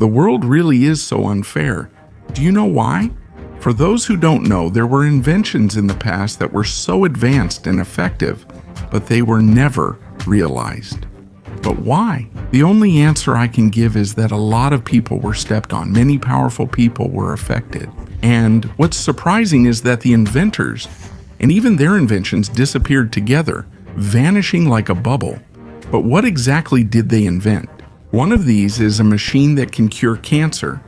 The world really is so unfair. Do you know why? For those who don't know, there were inventions in the past that were so advanced and effective, but they were never realized. But why? The only answer I can give is that a lot of people were stepped on. Many powerful people were affected. And what's surprising is that the inventors and even their inventions disappeared together, vanishing like a bubble. But what exactly did they invent? One of these is a machine that can cure cancer.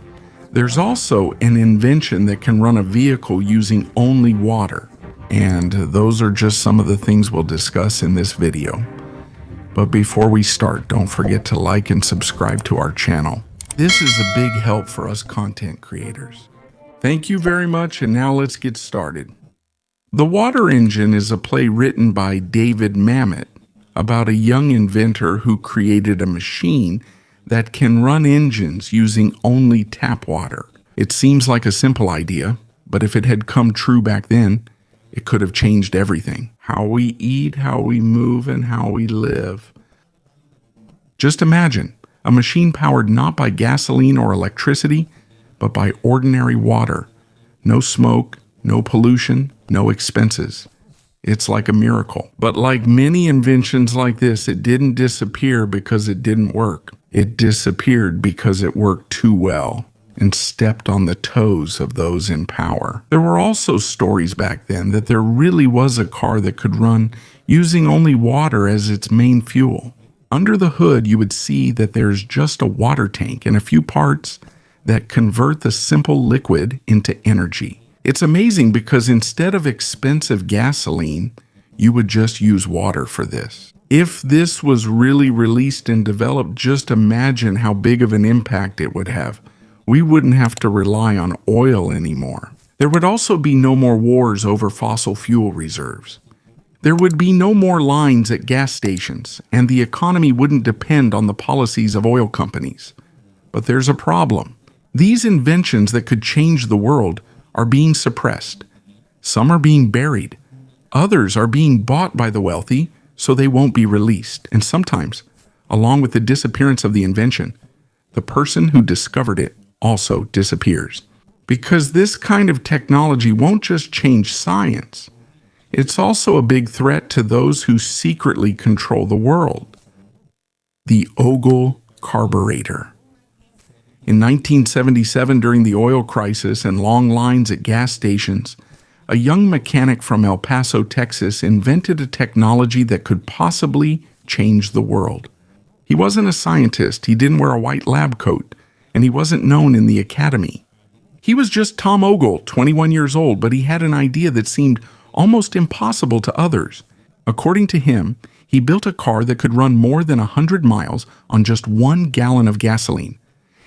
There's also an invention that can run a vehicle using only water. And those are just some of the things we'll discuss in this video. But before we start, don't forget to like and subscribe to our channel. This is a big help for us content creators. Thank you very much, and now let's get started. The Water Engine is a play written by David Mamet about a young inventor who created a machine that can run engines using only tap water. It seems like a simple idea, but if it had come true back then, it could have changed everything. How we eat, how we move, and how we live. Just imagine a machine powered not by gasoline or electricity, but by ordinary water. No smoke, no pollution, no expenses. It's like a miracle. But like many inventions like this, it didn't disappear because it didn't work. It disappeared because it worked too well and stepped on the toes of those in power. There were also stories back then that there really was a car that could run using only water as its main fuel. Under the hood, you would see that there's just a water tank and a few parts that convert the simple liquid into energy. It's amazing because instead of expensive gasoline, you would just use water for this. If this was really released and developed, just imagine how big of an impact it would have. We wouldn't have to rely on oil anymore. There would also be no more wars over fossil fuel reserves. There would be no more lines at gas stations, and the economy wouldn't depend on the policies of oil companies. But there's a problem. These inventions that could change the world are being suppressed. Some are being buried. Others are being bought by the wealthy so they won't be released. And sometimes, along with the disappearance of the invention, the person who discovered it also disappears. Because this kind of technology won't just change science. It's also a big threat to those who secretly control the world. The Ogle carburetor. In 1977, during the oil crisis and long lines at gas stations, a young mechanic from El Paso, Texas, invented a technology that could possibly change the world. He wasn't a scientist, he didn't wear a white lab coat, and he wasn't known in the academy. He was just Tom Ogle, 21 years old, but he had an idea that seemed almost impossible to others. According to him, he built a car that could run more than 100 miles on just 1 gallon of gasoline.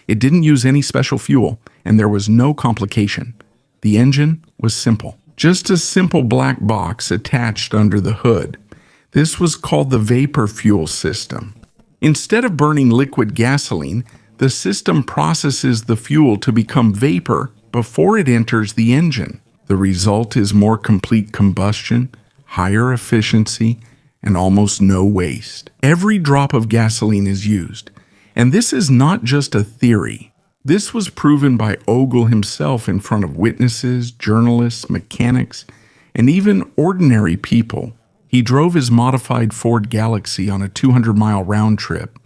It didn't use any special fuel, and there was no complication. The engine was simple. Just a simple black box attached under the hood. This was called the vapor fuel system. Instead of burning liquid gasoline, the system processes the fuel to become vapor before it enters the engine. The result is more complete combustion, higher efficiency, and almost no waste. Every drop of gasoline is used. And this is not just a theory. This was proven by Ogle himself in front of witnesses, journalists, mechanics, and even ordinary people. He drove his modified Ford Galaxy on a 200-mile round trip,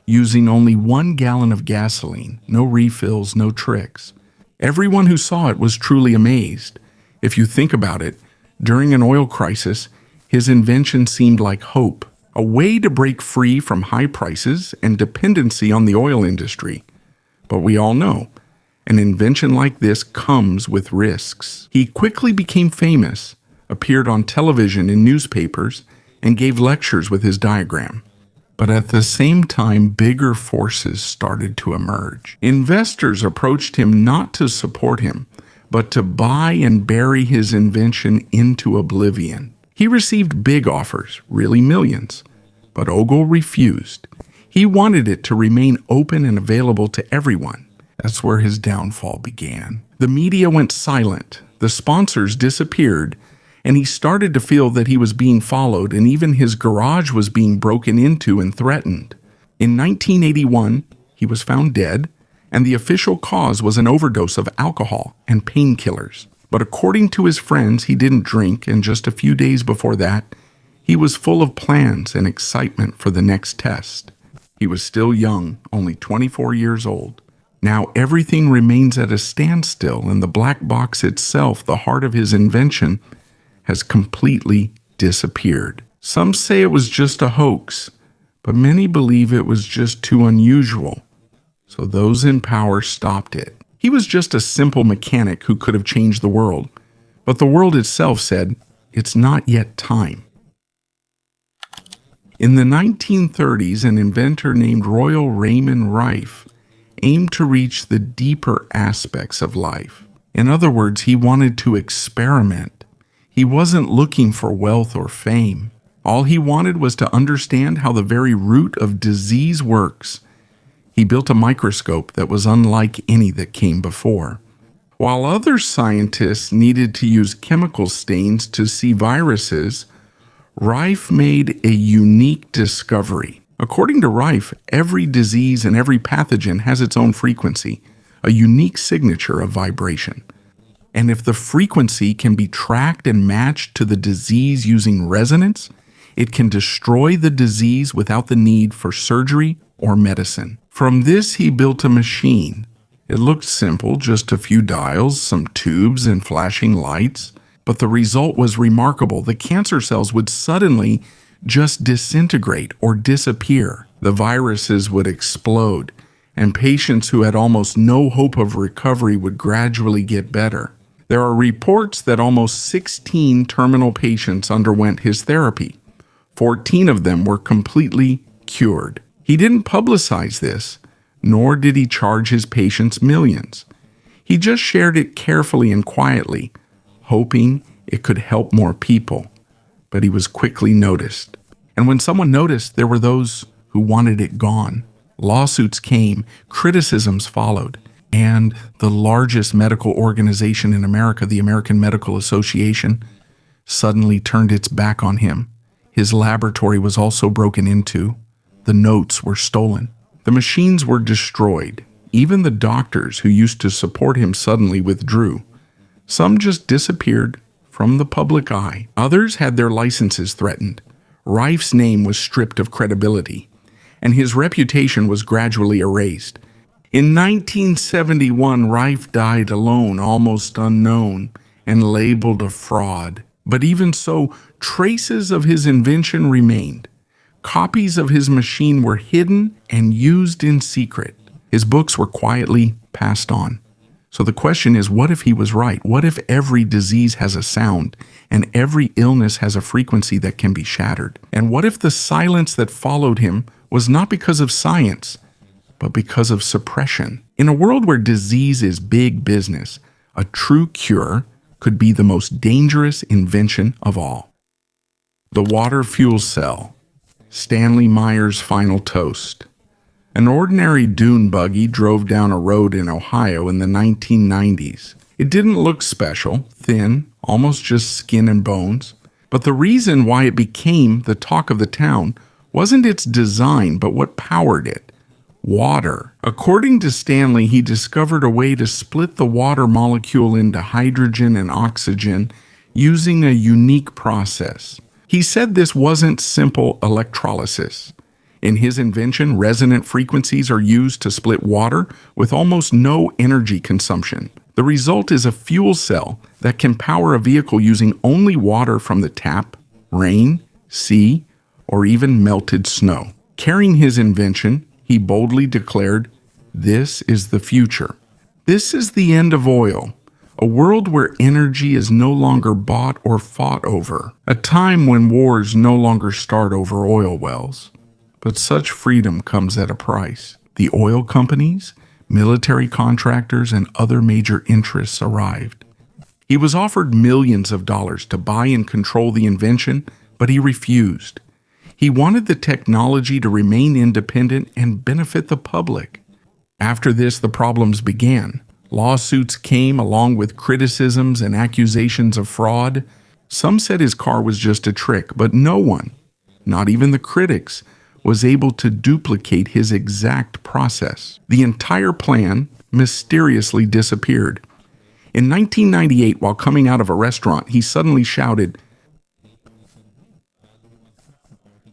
using only 1 gallon of gasoline, no refills, no tricks. Everyone who saw it was truly amazed. If you think about it, during an oil crisis, his invention seemed like hope, a way to break free from high prices and dependency on the oil industry. But we all know, an invention like this comes with risks. He quickly became famous, appeared on television and newspapers, and gave lectures with his diagram. But at the same time, bigger forces started to emerge. Investors approached him not to support him, but to buy and bury his invention into oblivion. He received big offers, really millions, but Ogle refused. He wanted it to remain open and available to everyone. That's where his downfall began. The media went silent, the sponsors disappeared, and he started to feel that he was being followed, and even his garage was being broken into and threatened. In 1981, he was found dead, and the official cause was an overdose of alcohol and painkillers. But according to his friends, he didn't drink, and just a few days before that, he was full of plans and excitement for the next test. He was still young, only 24 years old. Now everything remains at a standstill, and the black box itself, the heart of his invention, has completely disappeared. Some say it was just a hoax, but many believe it was just too unusual. So those in power stopped it. He was just a simple mechanic who could have changed the world, but the world itself said, it's not yet time. In the 1930s, an inventor named Raymond Rife aimed to reach the deeper aspects of life. In other words, he wanted to experiment. He wasn't looking for wealth or fame. All he wanted was to understand how the very root of disease works. He built a microscope that was unlike any that came before. While other scientists needed to use chemical stains to see viruses, Rife made a unique discovery. According to Rife, every disease and every pathogen has its own frequency, a unique signature of vibration. And if the frequency can be tracked and matched to the disease using resonance, it can destroy the disease without the need for surgery or medicine. From this, he built a machine. It looked simple, just a few dials, some tubes, and flashing lights. But the result was remarkable. The cancer cells would suddenly just disintegrate or disappear. The viruses would explode, and patients who had almost no hope of recovery would gradually get better. There are reports that almost 16 terminal patients underwent his therapy. 14 of them were completely cured. He didn't publicize this, nor did he charge his patients millions. He just shared it carefully and quietly, hoping it could help more people. But he was quickly noticed. And when someone noticed, there were those who wanted it gone. Lawsuits came, criticisms followed, and the largest medical organization in America, the American Medical Association, suddenly turned its back on him. His laboratory was also broken into. The notes were stolen. The machines were destroyed. Even the doctors who used to support him suddenly withdrew. Some just disappeared from the public eye. Others had their licenses threatened. Rife's name was stripped of credibility, and his reputation was gradually erased. In 1971, Rife died alone, almost unknown, and labeled a fraud. But even so, traces of his invention remained. Copies of his machine were hidden and used in secret. His books were quietly passed on. So the question is, what if he was right? What if every disease has a sound and every illness has a frequency that can be shattered? And what if the silence that followed him was not because of science, but because of suppression? In a world where disease is big business, a true cure could be the most dangerous invention of all. The water fuel cell. Stanley Meyer's final toast. An ordinary dune buggy drove down a road in Ohio in the 1990s. It didn't look special, thin, almost just skin and bones. But the reason why it became the talk of the town wasn't its design, but what powered it. Water. According to Stanley, he discovered a way to split the water molecule into hydrogen and oxygen using a unique process. He said this wasn't simple electrolysis. In his invention, resonant frequencies are used to split water with almost no energy consumption. The result is a fuel cell that can power a vehicle using only water from the tap, rain, sea, or even melted snow. Carrying his invention, he boldly declared, "This is the future. This is the end of oil, a world where energy is no longer bought or fought over, a time when wars no longer start over oil wells." But such freedom comes at a price. The oil companies, military contractors, and other major interests arrived. He was offered millions of dollars to buy and control the invention, but he refused. He wanted the technology to remain independent and benefit the public. After this, the problems began. Lawsuits came along with criticisms and accusations of fraud. Some said his car was just a trick, but no one, not even the critics, was able to duplicate his exact process. The entire plan mysteriously disappeared. In 1998, while coming out of a restaurant, he suddenly shouted.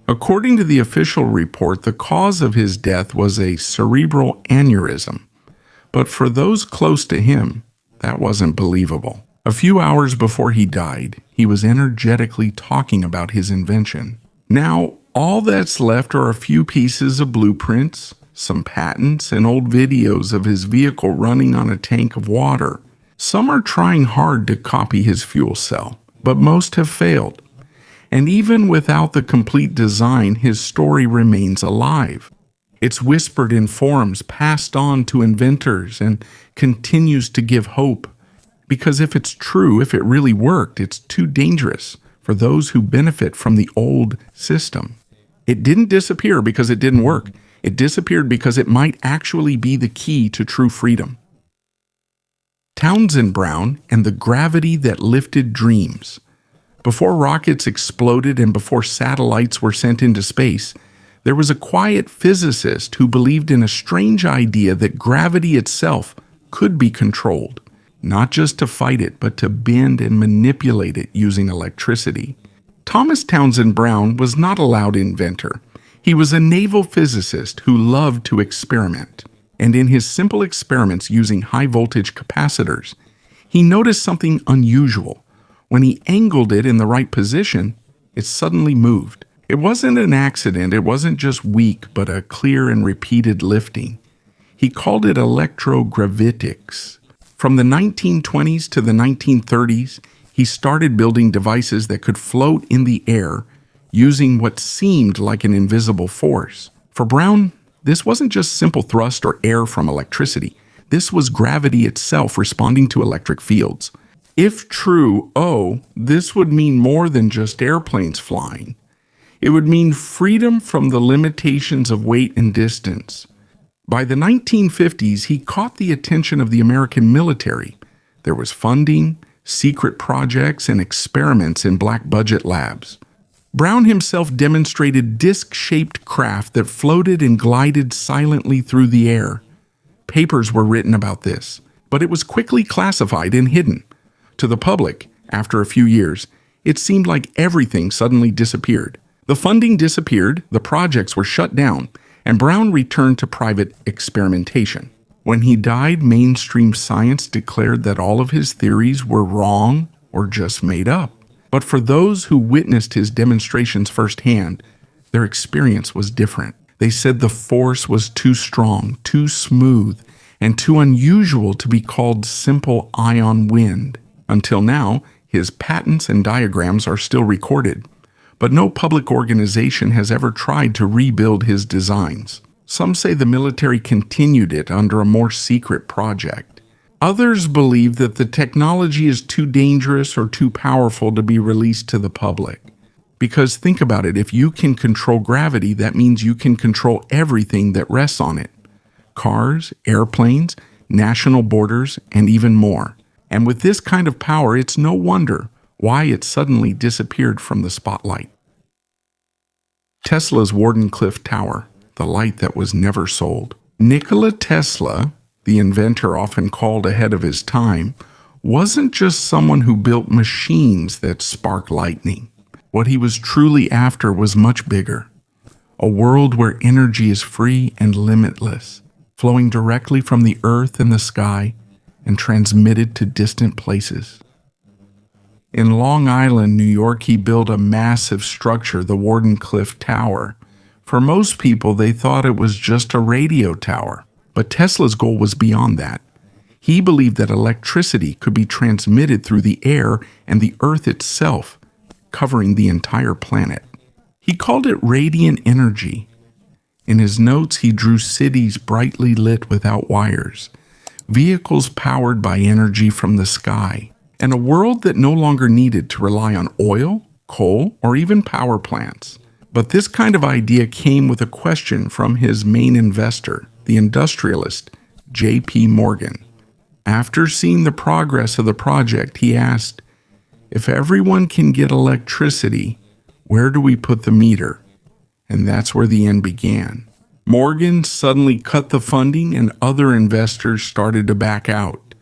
According to the official report, the cause of his death was a cerebral aneurysm. But for those close to him, that wasn't believable. A few hours before he died, he was energetically talking about his invention. Now, all that's left are a few pieces of blueprints, some patents, and old videos of his vehicle running on a tank of water. Some are trying hard to copy his fuel cell, but most have failed. And even without the complete design, his story remains alive. It's whispered in forums, passed on to inventors, and continues to give hope. Because if it's true, if it really worked, it's too dangerous for those who benefit from the old system. It didn't disappear because it didn't work. It disappeared because it might actually be the key to true freedom. Townsend Brown and the gravity that lifted dreams. Before rockets exploded and before satellites were sent into space, there was a quiet physicist who believed in a strange idea that gravity itself could be controlled, not just to fight it, but to bend and manipulate it using electricity. Thomas Townsend Brown was not a loud inventor. He was a naval physicist who loved to experiment. And in his simple experiments using high-voltage capacitors, he noticed something unusual. When he angled it in the right position, it suddenly moved. It wasn't an accident, it wasn't just weak, but a clear and repeated lifting. He called it electrogravitics. From the 1920s to the 1930s, he started building devices that could float in the air using what seemed like an invisible force. For Brown, this wasn't just simple thrust or air from electricity. This was gravity itself responding to electric fields. If true, this would mean more than just airplanes flying. It would mean freedom from the limitations of weight and distance. By the 1950s, he caught the attention of the American military. There was funding, secret projects, and experiments in black budget labs. Brown himself demonstrated disc-shaped craft that floated and glided silently through the air. Papers were written about this, but it was quickly classified and hidden. To the public, after a few years, it seemed like everything suddenly disappeared. The funding disappeared, the projects were shut down, and Brown returned to private experimentation. When he died, mainstream science declared that all of his theories were wrong or just made up. But for those who witnessed his demonstrations firsthand, their experience was different. They said the force was too strong, too smooth, and too unusual to be called simple ion wind. Until now, his patents and diagrams are still recorded, but no public organization has ever tried to rebuild his designs. Some say the military continued it under a more secret project. Others believe that the technology is too dangerous or too powerful to be released to the public. Because think about it, if you can control gravity, that means you can control everything that rests on it. Cars, airplanes, national borders, and even more. And with this kind of power, it's no wonder why it suddenly disappeared from the spotlight. Tesla's Wardenclyffe Tower, the light that was never sold. Nikola Tesla, the inventor often called ahead of his time, wasn't just someone who built machines that spark lightning. What he was truly after was much bigger. A world where energy is free and limitless, flowing directly from the earth and the sky and transmitted to distant places. In Long Island, New York, he built a massive structure, the Wardenclyffe Tower. For most people, they thought it was just a radio tower. But Tesla's goal was beyond that. He believed that electricity could be transmitted through the air and the earth itself, covering the entire planet. He called it radiant energy. In his notes, he drew cities brightly lit without wires, vehicles powered by energy from the sky, and a world that no longer needed to rely on oil, coal, or even power plants. But this kind of idea came with a question from his main investor, the industrialist, J.P. Morgan. After seeing the progress of the project, he asked, "If everyone can get electricity, where do we put the meter?" And that's where the end began. Morgan suddenly cut the funding and other investors started to back out.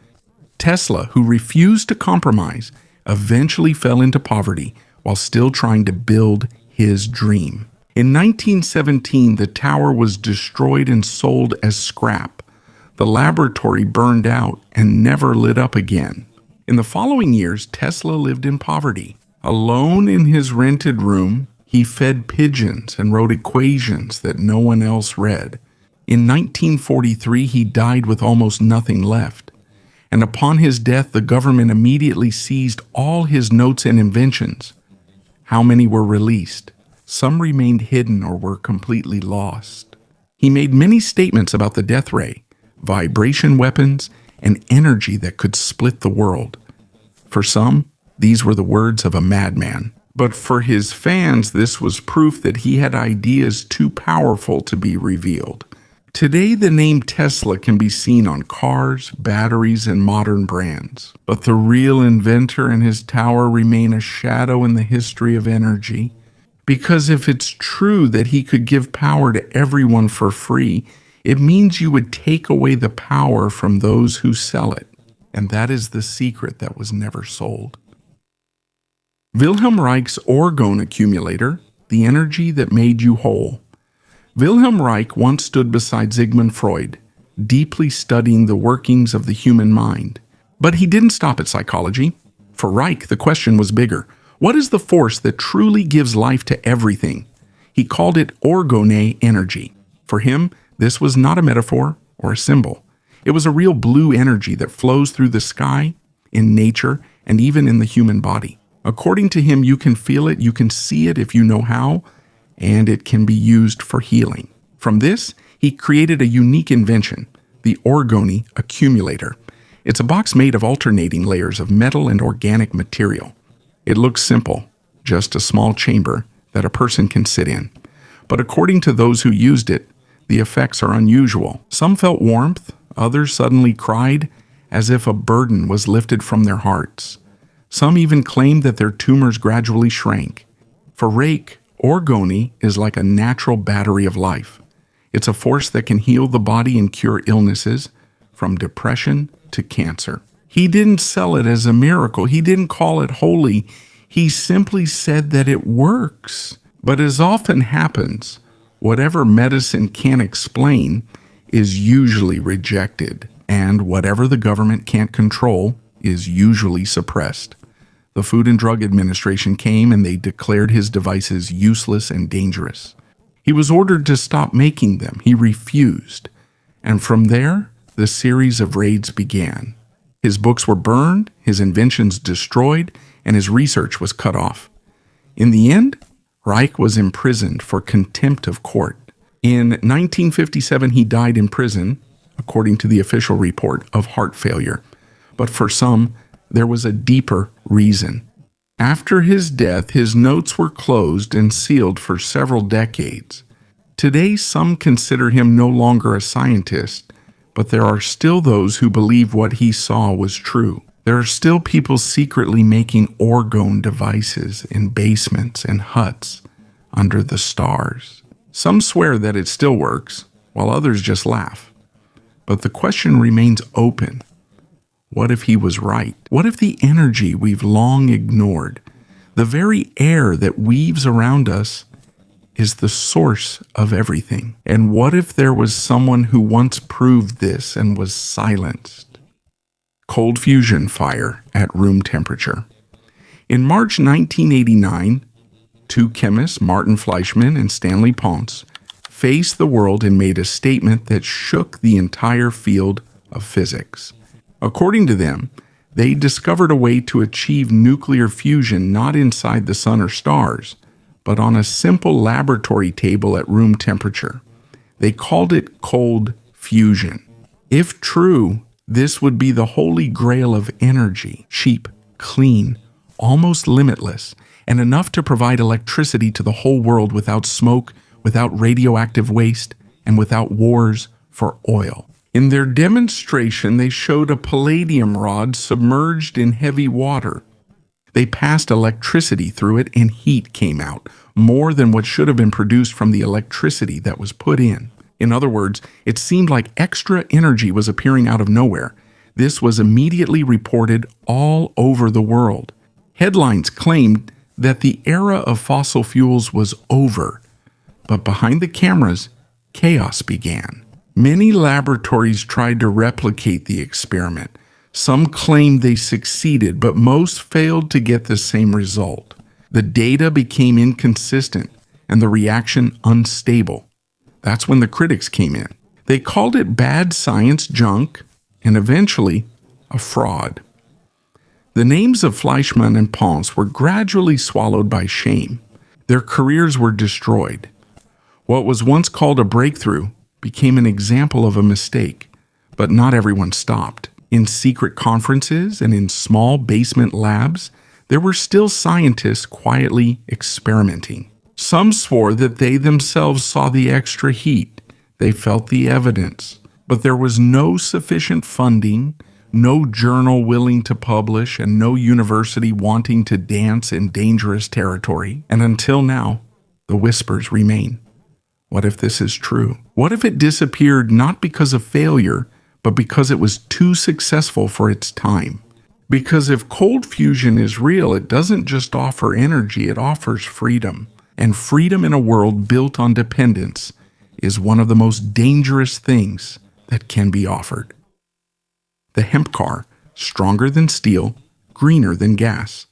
Tesla, who refused to compromise, eventually fell into poverty while still trying to build his dream. In 1917, the tower was destroyed and sold as scrap. The laboratory burned out and never lit up again. In the following years, Tesla lived in poverty. Alone in his rented room, he fed pigeons and wrote equations that no one else read. In 1943, he died with almost nothing left. And upon his death, the government immediately seized all his notes and inventions. How many were released? Some remained hidden or were completely lost. He made many statements about the death ray, vibration weapons, and energy that could split the world. For some, these were the words of a madman. But for his fans, this was proof that he had ideas too powerful to be revealed. Today, the name Tesla can be seen on cars, batteries, and modern brands. But the real inventor and his tower remain a shadow in the history of energy. Because if it's true that he could give power to everyone for free, it means you would take away the power from those who sell it. And that is the secret that was never sold. Wilhelm Reich's Orgone accumulator, the energy that made you whole. Wilhelm Reich once stood beside Sigmund Freud, deeply studying the workings of the human mind. But he didn't stop at psychology. For Reich, the question was bigger. What is the force that truly gives life to everything? He called it Orgone energy. For him, this was not a metaphor or a symbol. It was a real blue energy that flows through the sky, in nature, and even in the human body. According to him, you can feel it, you can see it if you know how, and it can be used for healing. From this, he created a unique invention, the Orgone accumulator. It's a box made of alternating layers of metal and organic material. It looks simple, just a small chamber that a person can sit in. But according to those who used it, the effects are unusual. Some felt warmth, others suddenly cried as if a burden was lifted from their hearts. Some even claimed that their tumors gradually shrank. For Reich, Orgone is like a natural battery of life. It's a force that can heal the body and cure illnesses, from depression to cancer. He didn't sell it as a miracle. He didn't call it holy. He simply said that it works. But as often happens, whatever medicine can't explain is usually rejected, and whatever the government can't control is usually suppressed. The Food and Drug Administration came and they declared his devices useless and dangerous. He was ordered to stop making them. He refused. And from there, the series of raids began. His books were burned, his inventions destroyed, and his research was cut off. In the end, Reich was imprisoned for contempt of court. In 1957, he died in prison, according to the official report, of heart failure. But for some, there was a deeper reason. After his death, his notes were closed and sealed for several decades. Today, some consider him no longer a scientist, but there are still those who believe what he saw was true. There are still people secretly making Orgone devices in basements and huts under the stars. Some swear that it still works, while others just laugh. But the question remains open. What if he was right? What if the energy we've long ignored, the very air that weaves around us, is the source of everything? And what if there was someone who once proved this and was silenced? Cold fusion fire at room temperature. In March 1989, two chemists, Martin Fleischmann and Stanley Ponce, faced the world and made a statement that shook the entire field of physics. According to them, they discovered a way to achieve nuclear fusion not inside the sun or stars, but on a simple laboratory table at room temperature. They called it cold fusion. If true, this would be the holy grail of energy, cheap, clean, almost limitless, and enough to provide electricity to the whole world without smoke, without radioactive waste, and without wars for oil. In their demonstration, they showed a palladium rod submerged in heavy water. They passed electricity through it and heat came out, more than what should have been produced from the electricity that was put in. In other words, it seemed like extra energy was appearing out of nowhere. This was immediately reported all over the world. Headlines claimed that the era of fossil fuels was over, but behind the cameras, chaos began. Many laboratories tried to replicate the experiment. Some claimed they succeeded, but most failed to get the same result. The data became inconsistent and the reaction unstable. That's when the critics came in. They called it bad science junk and eventually a fraud. The names of Fleischmann and Ponce were gradually swallowed by shame. Their careers were destroyed. What was once called a breakthrough became an example of a mistake, but not everyone stopped. In secret conferences and in small basement labs, there were still scientists quietly experimenting. Some swore that they themselves saw the extra heat. They felt the evidence, but there was no sufficient funding, no journal willing to publish, and no university wanting to dance in dangerous territory. And until now, the whispers remain. What if this is true? What if it disappeared not because of failure, but because it was too successful for its time? Because if cold fusion is real, it doesn't just offer energy, it offers freedom. And freedom in a world built on dependence is one of the most dangerous things that can be offered. The hemp car, stronger than steel, greener than gas.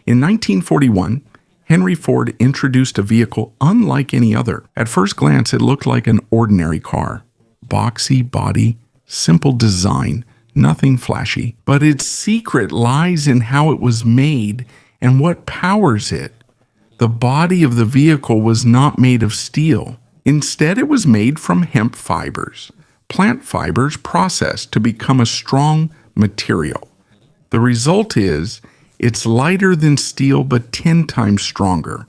In 1941, Henry Ford introduced a vehicle unlike any other. At first glance, it looked like an ordinary car. Boxy body, simple design, nothing flashy. But its secret lies in how it was made and what powers it. The body of the vehicle was not made of steel. Instead, it was made from hemp fibers, plant fibers processed to become a strong material. The result is, it's lighter than steel but 10 times stronger.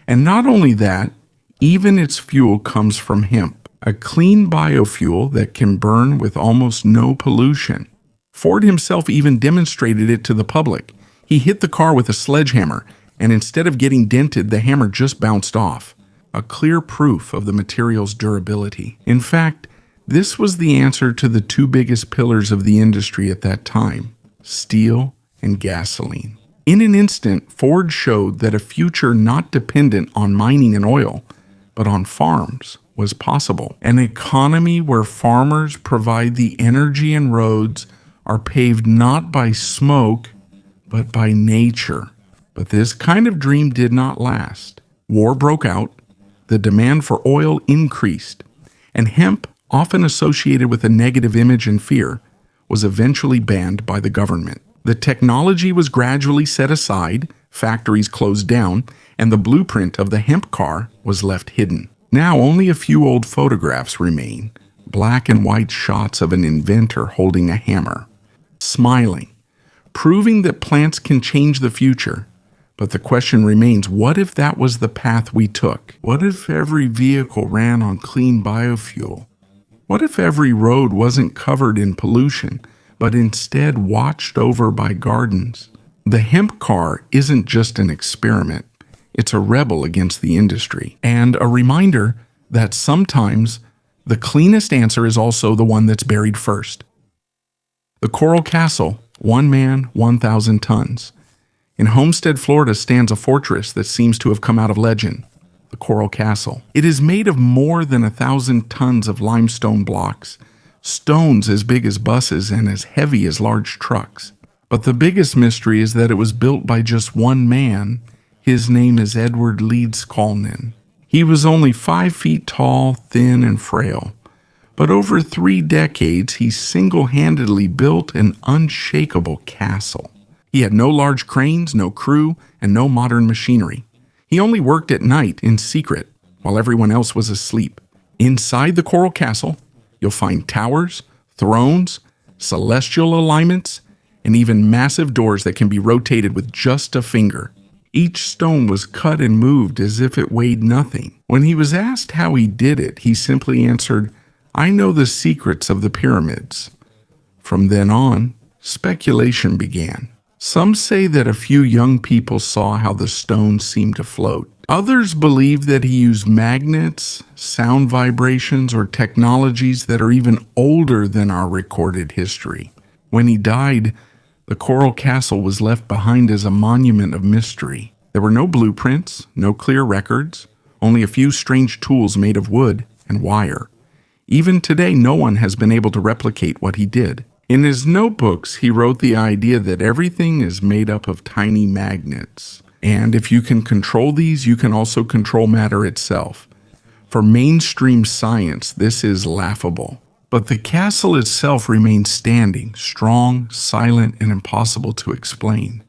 And not only that, even its fuel comes from hemp, a clean biofuel that can burn with almost no pollution. Ford himself even demonstrated it to the public. He hit the car with a sledgehammer, and instead of getting dented, the hammer just bounced off. A clear proof of the material's durability. In fact, this was the answer to the two biggest pillars of the industry at that time: steel and gasoline. In an instant, Ford showed that a future not dependent on mining and oil, but on farms, was possible. An economy where farmers provide the energy and roads are paved not by smoke, but by nature. But this kind of dream did not last. War broke out, the demand for oil increased, and hemp, often associated with a negative image and fear, was eventually banned by the government. The technology was gradually set aside, factories closed down, and the blueprint of the hemp car was left hidden. Now only a few old photographs remain, black and white shots of an inventor holding a hammer, smiling, proving that plants can change the future. But the question remains, what if that was the path we took? What if every vehicle ran on clean biofuel? What if every road wasn't covered in pollution, but instead watched over by gardens? The hemp car isn't just an experiment. It's a rebel against the industry, and a reminder that sometimes the cleanest answer is also the one that's buried first. The Coral Castle, 1 man, 1,000 tons. In Homestead, Florida, stands a fortress that seems to have come out of legend, the Coral Castle. It is made of more than 1,000 tons of limestone blocks, stones as big as buses and as heavy as large trucks. But the biggest mystery is that it was built by just one man. His name is Edward Leedskalnin. He was only 5 feet tall, thin, and frail. But over 3 decades, he single-handedly built an unshakable castle. He had no large cranes, no crew, and no modern machinery. He only worked at night in secret, while everyone else was asleep. Inside the Coral Castle, you'll find towers, thrones, celestial alignments, and even massive doors that can be rotated with just a finger. Each stone was cut and moved as if it weighed nothing. When he was asked how he did it, he simply answered, "I know the secrets of the pyramids." From then on, speculation began. Some say that a few young people saw how the stones seemed to float. Others believe that he used magnets, sound vibrations, or technologies that are even older than our recorded history. When he died, the coral castle was left behind as a monument of mystery. There were no blueprints, no clear records, only a few strange tools made of wood and wire. Even today, no one has been able to replicate what he did. In his notebooks, he wrote the idea that everything is made up of tiny magnets. And if you can control these, you can also control matter itself. For mainstream science, this is laughable. But the castle itself remains standing, strong, silent, and impossible to explain.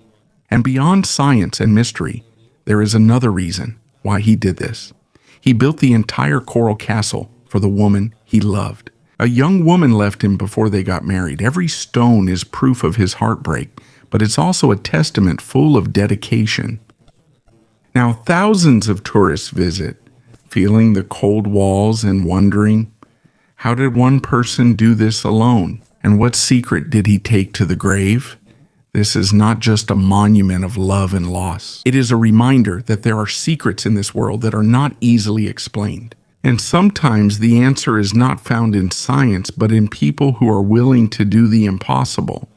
And beyond science and mystery, there is another reason why he did this. He built the entire coral castle for the woman he loved. A young woman left him before they got married. Every stone is proof of his heartbreak, but it's also a testament full of dedication. Now, thousands of tourists visit, feeling the cold walls and wondering, how did one person do this alone? And what secret did he take to the grave? This is not just a monument of love and loss. It is a reminder that there are secrets in this world that are not easily explained. And sometimes the answer is not found in science, but in people who are willing to do the impossible.